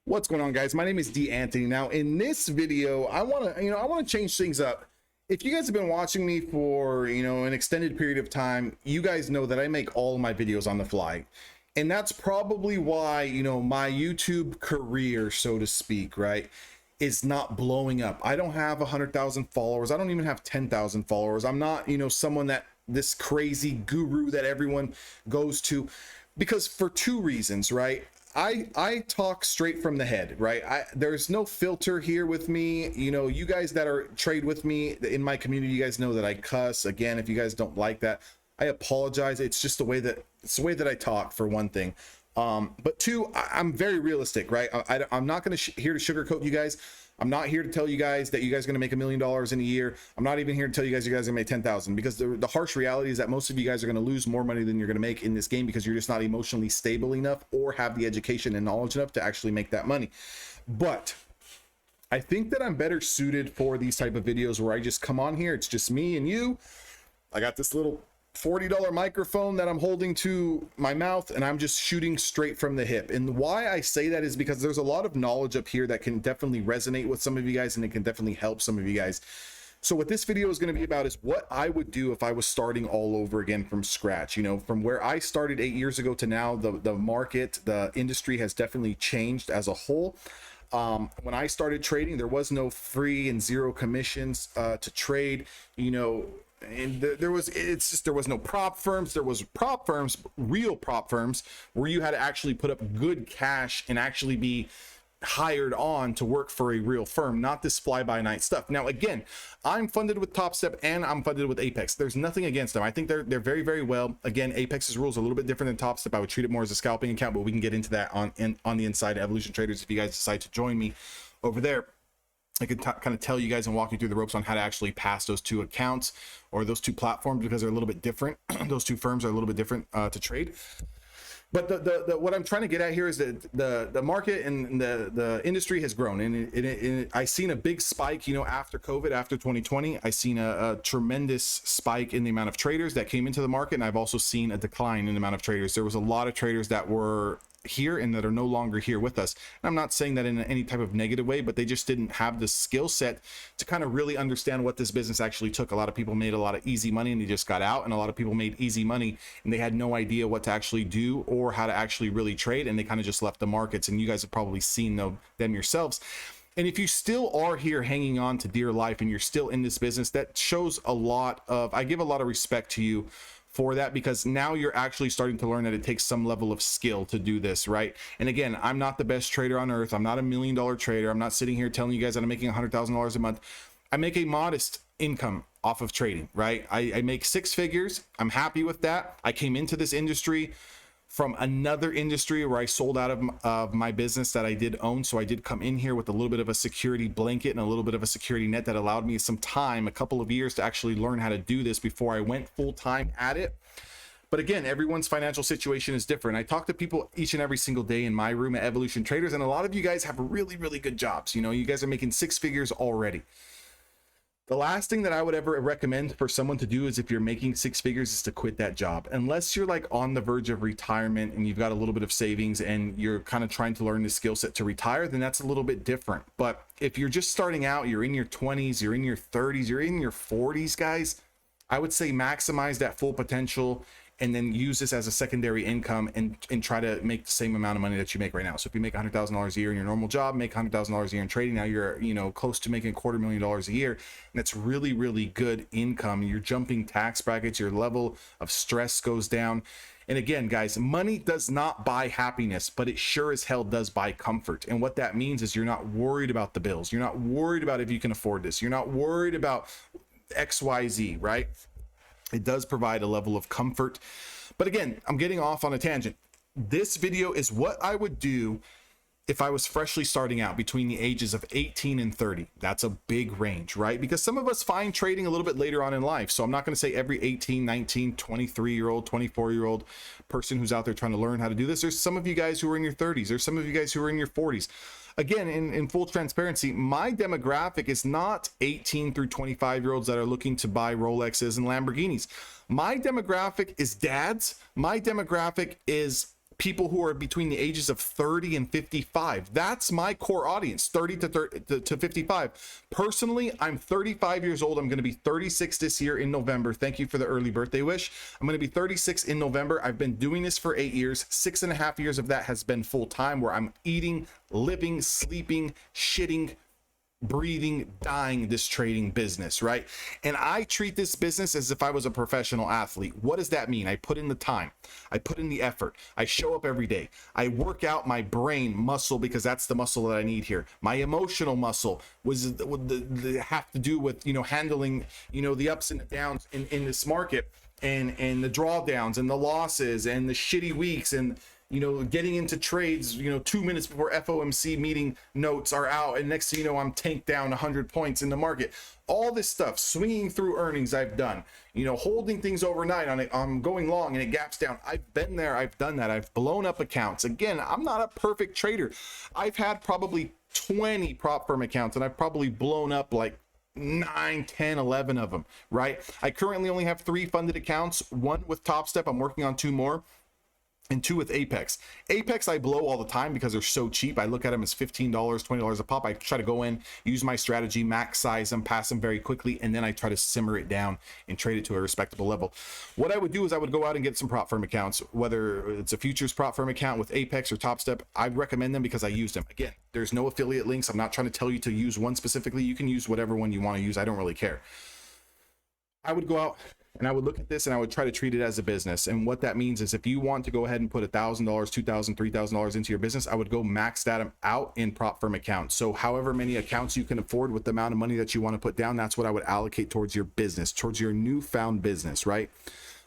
What's going on, guys? My name is D Anthony. Now in this video I want to change things up. If you guys have been watching me for an extended period of time, you guys know that I make all of my videos on the fly, and that's probably why my YouTube career, so to speak, right, is not blowing up. I don't have 100,000 followers. I don't even have 10,000 followers. I'm not someone that this crazy guru that everyone goes to, because for two reasons, right? I talk straight from the head, right? There's no filter here with me. You guys that are trade with me in my community, you guys know that I cuss. Again, if you guys don't like that, I apologize. It's just the way that I talk, for one thing. But two, I'm very realistic, right? I'm not going to here to sugarcoat you guys. I'm not here to tell you guys that you guys are going to make $1 million in a year. I'm not even here to tell you guys are going to make 10,000, because the harsh reality is that most of you guys are going to lose more money than you're going to make in this game, because you're just not emotionally stable enough or have the education and knowledge enough to actually make that money. But I think that I'm better suited for these type of videos where I just come on here. It's just me and you. I got this little $40 microphone that I'm holding to my mouth, and I'm just shooting straight from the hip. And why I say that is because there's a lot of knowledge up here that can definitely resonate with some of you guys, and it can definitely help some of you guys. So what this video is going to be about is what I would do if I was starting all over again from scratch. From where I started 8 years ago to now, the market, the industry has definitely changed as a whole. When I started trading, there was no free and zero commissions to trade, and there was no prop firms. There was prop firms, real prop firms, where you had to actually put up good cash and actually be hired on to work for a real firm, not this fly-by-night stuff. Now, again, I'm funded with Top Step and I'm funded with Apex. There's nothing against them. I think they're very, very well. Again, Apex's rules are a little bit different than Top Step. I would treat it more as a scalping account, but we can get into that on the inside Evolution Traders if you guys decide to join me over there. I could kind of tell you guys and walk you through the ropes on how to actually pass those two accounts or those two platforms, because they're a little bit different. Those two firms are a little bit different to trade. But the what I'm trying to get at here is that the market and the industry has grown, and I seen a big spike, after COVID, after 2020. I seen a tremendous spike in the amount of traders that came into the market, and I've also seen a decline in the amount of traders. There was a lot of traders that were here and that are no longer here with us. And I'm not saying that in any type of negative way, but they just didn't have the skill set to kind of really understand what this business actually took. A lot of people made a lot of easy money and they just got out, and a lot of people made easy money and they had no idea what to actually do or how to actually really trade, and they kind of just left the markets. And you guys have probably seen them yourselves. And if you still are here hanging on to dear life and you're still in this business, that shows a lot of, I give a lot of respect to you for that, because now you're actually starting to learn that it takes some level of skill to do this, right? And again, I'm not the best trader on earth. I'm not $1 million trader. I'm not sitting here telling you guys that I'm making $100,000 a month. I make a modest income off of trading, right? I make six figures. I'm happy with that. I came into this industry from another industry where I sold out of my business that I did own. So I did come in here with a little bit of a security blanket and a little bit of a security net that allowed me some time, a couple of years, to actually learn how to do this before I went full time at it. But again, everyone's financial situation is different. I talk to people each and every single day in my room at Evolution Traders, and a lot of you guys have really, really good jobs. You guys are making six figures already. The last thing that I would ever recommend for someone to do is, if you're making six figures, is to quit that job. Unless you're like on the verge of retirement and you've got a little bit of savings and you're kind of trying to learn the skill set to retire, then that's a little bit different. But if you're just starting out, you're in your 20s, you're in your 30s, you're in your 40s, guys, I would say maximize that full potential and then use this as a secondary income and try to make the same amount of money that you make right now. So if you make $100,000 a year in your normal job, make $100,000 a year in trading, now you're close to making $250,000 a year, and that's really, really good income. You're jumping tax brackets, your level of stress goes down. And again, guys, money does not buy happiness, but it sure as hell does buy comfort. And what that means is you're not worried about the bills. You're not worried about if you can afford this. You're not worried about XYZ, right? It does provide a level of comfort. But again, I'm getting off on a tangent. This video is what I would do if I was freshly starting out between the ages of 18 and 30. That's a big range, right? Because some of us find trading a little bit later on in life. So I'm not going to say every 18, 19, 23-year-old, 24-year-old person who's out there trying to learn how to do this. There's some of you guys who are in your 30s. There's some of you guys who are in your 40s. Again, in full transparency, my demographic is not 18 through 25-year-olds that are looking to buy Rolexes and Lamborghinis. My demographic is dads. My demographic is people who are between the ages of 30 and 55. That's my core audience, 30 to 55. Personally, I'm 35 years old. I'm going to be 36 this year in November. Thank you for the early birthday wish. I'm going to be 36 in November. I've been doing this for 8 years. 6.5 years of that has been full time, where I'm eating, living, sleeping, shitting, breathing, dying this trading business, right? And I treat this business as if I was a professional athlete. What does that mean? I put in the time, I put in the effort, I show up every day, I work out my brain muscle, because that's the muscle that I need here. My emotional muscle was the have to do with, you know, handling, you know, the ups and downs in this market, and the drawdowns and the losses and the shitty weeks, and you know, getting into trades, you know, 2 minutes before FOMC meeting notes are out, and next thing you know, I'm tanked down 100 points in the market. All this stuff, swinging through earnings, I've done. You know, holding things overnight on it, I'm going long and it gaps down. I've been there, I've done that. I've blown up accounts. Again, I'm not a perfect trader. I've had probably 20 prop firm accounts, and I've probably blown up like 9, 10, 11 of them, right? I currently only have 3 funded accounts, 1 with Top Step. I'm working on 2 more. And 2 with Apex. Apex I blow all the time because they're so cheap. I look at them as $15, $20 a pop. I try to go in, use my strategy, max size them, pass them very quickly, and then I try to simmer it down and trade it to a respectable level. What I would do is I would go out and get some prop firm accounts, whether it's a futures prop firm account with Apex or Top Step. I'd recommend them because I use them. Again, there's no affiliate links. I'm not trying to tell you to use one specifically. You can use whatever one you want to use. I don't really care. I would go out and I would look at this and I would try to treat it as a business. And what that means is if you want to go ahead and put $1,000, $2,000, $3,000 into your business, I would go max that out in prop firm accounts. So however many accounts you can afford with the amount of money that you want to put down, that's what I would allocate towards your business, towards your newfound business, right?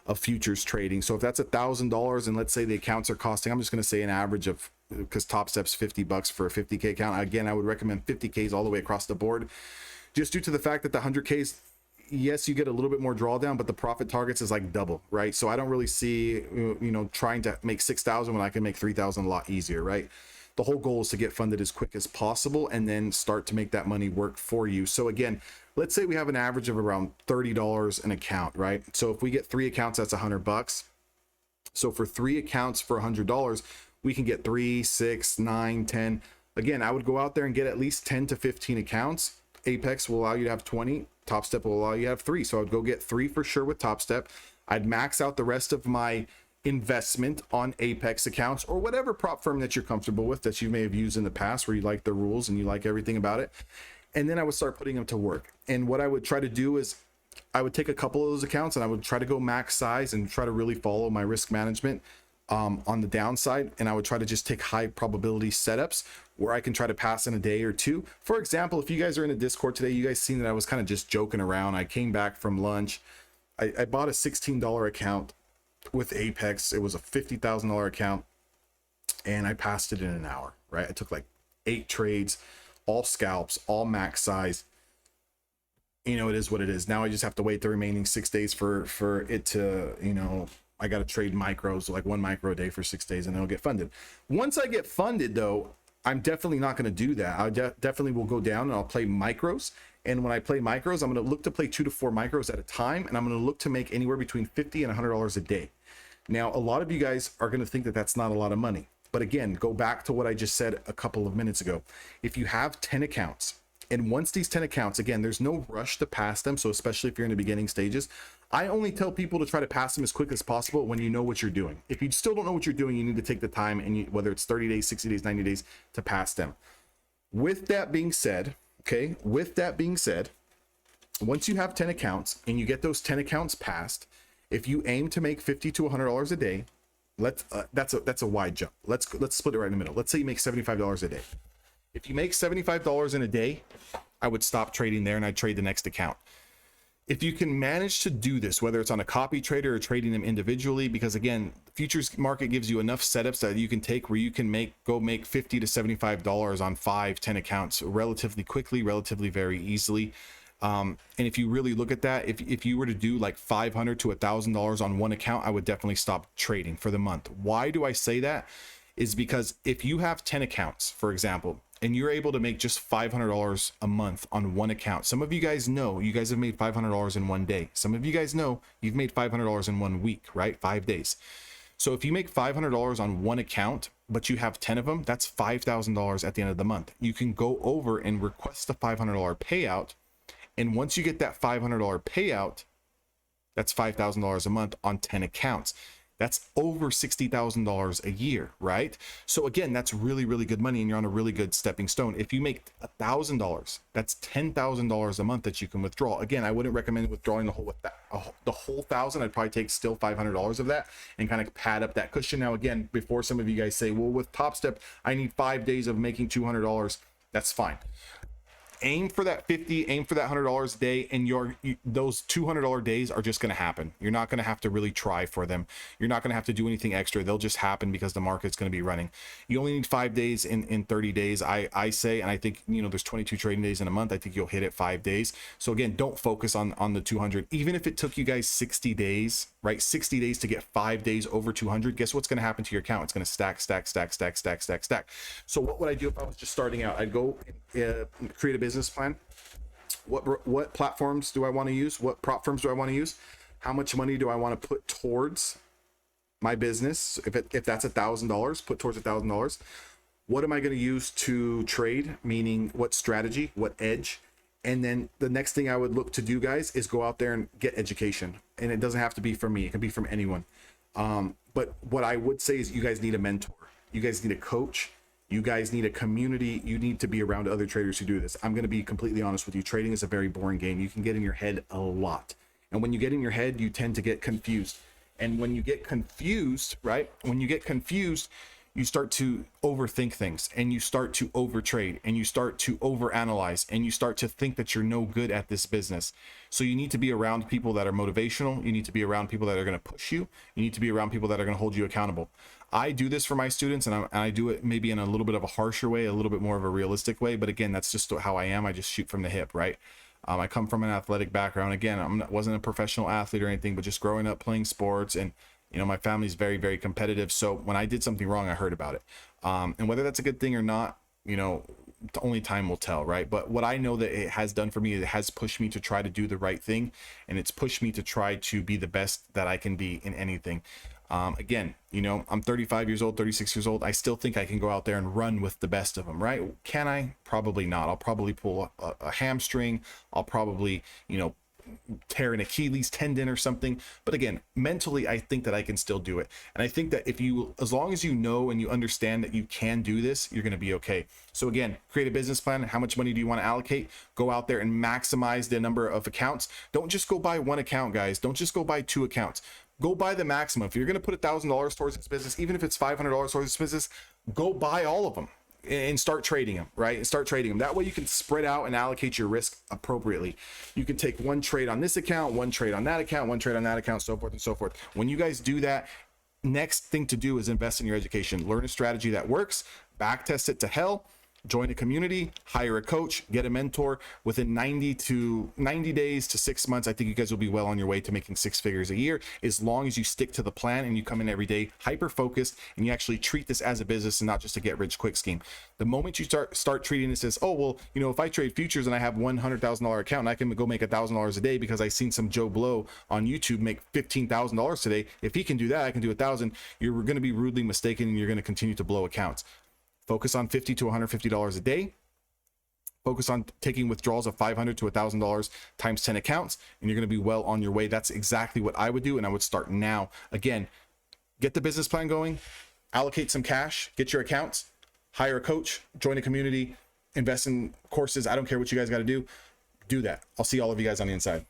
Of futures trading. So if that's $1,000 and let's say the accounts are costing, I'm just going to say an average of, because Top Step's $50 for a 50K account. Again, I would recommend 50Ks all the way across the board, just due to the fact that the 100Ks, yes, you get a little bit more drawdown, but the profit targets is like double, right? So I don't really see, you know, trying to make 6,000 when I can make 3,000 a lot easier, right? The whole goal is to get funded as quick as possible and then start to make that money work for you. So again, let's say we have an average of around $30 an account, right? So if we get 3 accounts, that's $100. So for 3 accounts for $100, we can get 3, 6, 9, 10. Again, I would go out there and get at least 10 to 15 accounts. Apex will allow you to have 20. Top Step will allow you to have 3. So I'd go get 3 for sure with Top Step. I'd max out the rest of my investment on Apex accounts or whatever prop firm that you're comfortable with, that you may have used in the past, where you like the rules and you like everything about it. And then I would start putting them to work. And what I would try to do is I would take a couple of those accounts and I would try to go max size and try to really follow my risk management on the downside. And I would try to just take high probability setups where I can try to pass in a day or 2. For example, if you guys are in a Discord today, you guys seen that I was kind of just joking around. I came back from lunch. I bought a $16 account with Apex. It was a $50,000 account and I passed it in an hour, right? I took like 8 trades, all scalps, all max size. You know, it is what it is. Now I just have to wait the remaining 6 days for it to, you know, I got to trade micros, like 1 micro a day for 6 days, and then I'll get funded. Once I get funded though, I'm definitely not going to do that. I definitely will go down and I'll play micros. And when I play micros, I'm going to look to play 2 to 4 micros at a time. And I'm going to look to make anywhere between $50 and $100 a day. Now, a lot of you guys are going to think that that's not a lot of money. But again, go back to what I just said a couple of minutes ago. If you have 10 accounts, and once these 10 accounts, again, there's no rush to pass them. So especially if you're in the beginning stages, I only tell people to try to pass them as quick as possible when you know what you're doing. If you still don't know what you're doing, you need to take the time, and whether it's 30 days, 60 days, 90 days, to pass them. With that being said, okay, once you have 10 accounts and you get those 10 accounts passed, if you aim to make $50 to $100 a day, that's a wide jump. Let's split it right in the middle. Let's say you make $75 a day. If you make $75 in a day, I would stop trading there and I'd trade the next account. If you can manage to do this, whether it's on a copy trader or trading them individually, because again, the futures market gives you enough setups that you can take where you can go make $50 to $75 on 5, 10 accounts relatively quickly, relatively very easily. And if you really look at that, if you were to do like $500 to $1,000 on 1 account, I would definitely stop trading for the month. Why do I say that? Is because if you have 10 accounts, for example, and you're able to make just $500 a month on 1 account. Some of you guys know you guys have made $500 in 1 day. Some of you guys know you've made $500 in 1 week, right? 5 days. So if you make $500 on one account, but you have 10 of them, that's $5,000 at the end of the month. You can go over and request a $500 payout. And once you get that $500 payout, that's $5,000 a month on 10 accounts. That's over $60,000 a year, right? So again, that's really, really good money, and you're on a really good stepping stone. If you make $1,000, that's $10,000 a month that you can withdraw. Again, I wouldn't recommend withdrawing the whole $1,000. I'd probably take still $500 of that and kind of pad up that cushion. Now, again, before some of you guys say, well, with Top Step, I need 5 days of making $200. That's fine. Aim for that 50, aim for that $100 a day, and those $200 days are just going to happen. You're not going to have to really try for them. You're not going to have to do anything extra. They'll just happen because the market's going to be running. You only need 5 days in 30 days, I say, and I think, you know, there's 22 trading days in a month. I think you'll hit it 5 days. So again, don't focus on the 200. Even if it took you guys 60 days, right? 60 days to get 5 days over 200, guess what's going to happen to your account? It's going to stack. So what would I do if I was just starting out? I'd go create a business plan. What platforms do I want to use? What prop firms do I want to use? How much money do I want to put towards my business? If that's $1,000, put towards $1,000. What am I going to use to trade? Meaning what strategy, what edge? And then the next thing I would look to do, guys, is go out there and get education. And it doesn't have to be from me. It can be from anyone. But what I would say is you guys need a mentor. You guys need a coach. You guys need a community. You need to be around other traders who do this. I'm going to be completely honest with you. Trading is a very boring game. You can get in your head a lot. And when you get in your head, you tend to get confused. And when you get confused, right? When you get confused, you start to overthink things, and you start to overtrade, and you start to overanalyze, and you start to think that you're no good at this business. So you need to be around people that are motivational. You need to be around people that are going to push you. You need to be around people that are going to hold you accountable. I do this for my students, and I do it maybe in a little bit of a harsher way, a little bit more of a realistic way. But again, that's just how I am. I just shoot from the hip, right? I come from an athletic background. Again, wasn't a professional athlete or anything, but just growing up playing sports, and you know, my family's very, very competitive. So when I did something wrong, I heard about it. And whether that's a good thing or not, you know, only time will tell, right? But what I know that it has done for me, it has pushed me to try to do the right thing, and it's pushed me to try to be the best that I can be in anything. Again, you know, I'm 35 years old, 36 years old. I still think I can go out there and run with the best of them, right? Can I? Probably not. I'll probably pull a hamstring. I'll probably, you know, tear an Achilles tendon or something. But again, mentally, I think that I can still do it. And I think that as long as you know and you understand that you can do this, you're going to be okay. So again, create a business plan. How much money do you want to allocate? Go out there and maximize the number of accounts. Don't just go buy one account, guys. Don't just go buy 2 accounts. Go buy the maximum. If you're going to put $1,000 towards this business, even if it's $500 towards this business, go buy all of them and start trading them, right? Start trading them. That way you can spread out and allocate your risk appropriately. You can take one trade on this account, one trade on that account, one trade on that account, so forth and so forth. When you guys do that, next thing to do is invest in your education. Learn a strategy that works, back test it to hell, join a community, hire a coach, get a mentor. Within 90 days to 6 months, I think you guys will be well on your way to making 6 figures a year, as long as you stick to the plan and you come in every day hyper focused and you actually treat this as a business and not just a get rich quick scheme. The moment you start treating this as, oh, well, you know, if I trade futures and I have $100,000 account and I can go make $1,000 a day because I seen some Joe Blow on YouTube make $15,000 today, if he can do that, I can do 1,000. You're going to be rudely mistaken, and you're going to continue to blow accounts. Focus on $50 to $150 a day. Focus on taking withdrawals of $500 to $1,000 times 10 accounts, and you're going to be well on your way. That's exactly what I would do, and I would start now. Again, get the business plan going, allocate some cash, get your accounts, hire a coach, join a community, invest in courses. I don't care what you guys got to do. Do that. I'll see all of you guys on the inside.